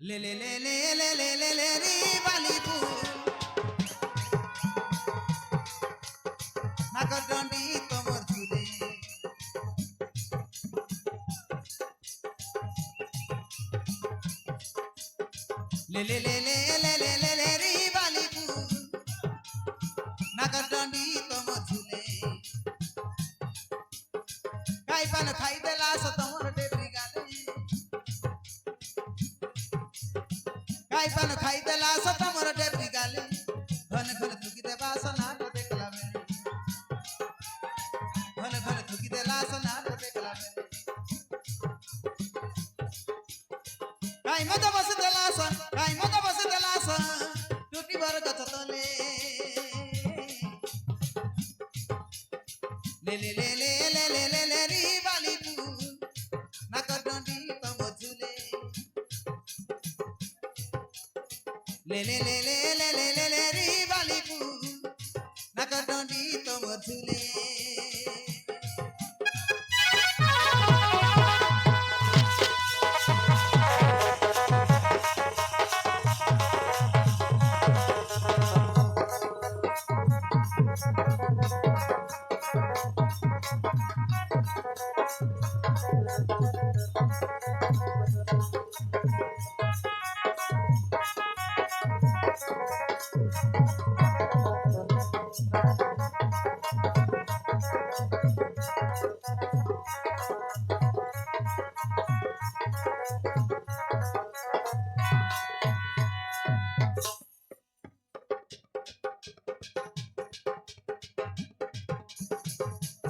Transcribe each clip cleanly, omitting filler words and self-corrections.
ले ले ले ले ले ले ले ले री वाली फूल नागर डंडी तमर झूले ले ले ले ले ले ले ले ले री वाली फूल नागर डंडी तमर झूले काई पान खाई देला स तमर डेबरी गाले काई पान खाई देला स तमर डेबरी गाले घन घन थुकी देबा स नाट देखला में घन घन थुकी देला स नाट देखला में काई मत बस देला स टूटी भर गच तले ले ले ले ले ले ले ले ले री वाली फूल नाकर डंडी तम झूले ले ले ले ले ले ले ले ले री वाली फूल नाकर डंडी तम झूले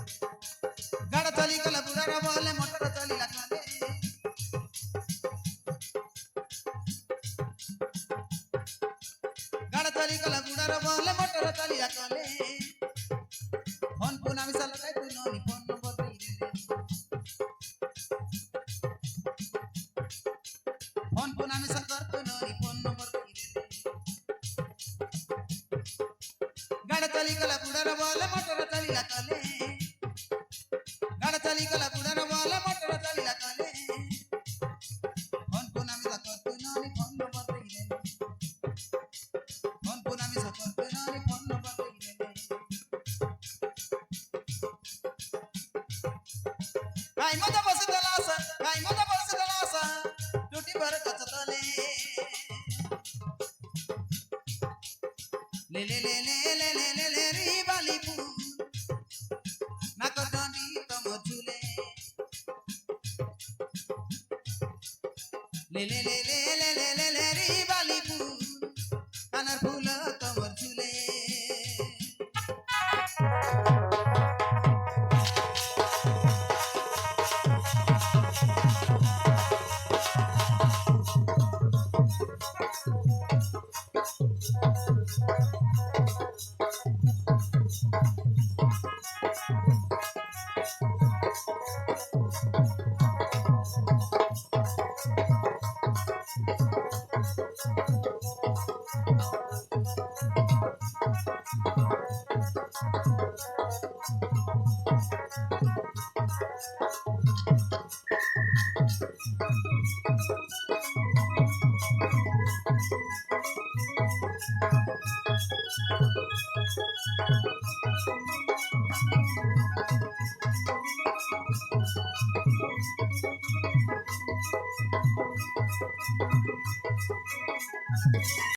गाड़ा चली गला बुढ़ा बोले मोटर चली लगले गाड़ा चली गला बुढ़ा बोले मोटर चली लगले फोन पुना मिसल काय तू नोनी फोन नंबर दे फोन पुना मिसल कर तू नोनी फोन नंबर दे गाड़ा चली गला बुढ़ा बोले मोटर चली लगले गाड़ा चली गला बुढ़ा बोले मोटर चली लगले फोन पुना मिसल कर तू नोनी फोन नंबर दे फोन पुना मिसल कर तू नोनी फोन नंबर दे काय मत बस दलासा टूटी भर गच तले ले ले ले ले ले ले ले ले री वाली फूल नाकर डंडी तम झूले ले ले ले ले ले ले ले ले री वाली फूल कानर फूल तम झूले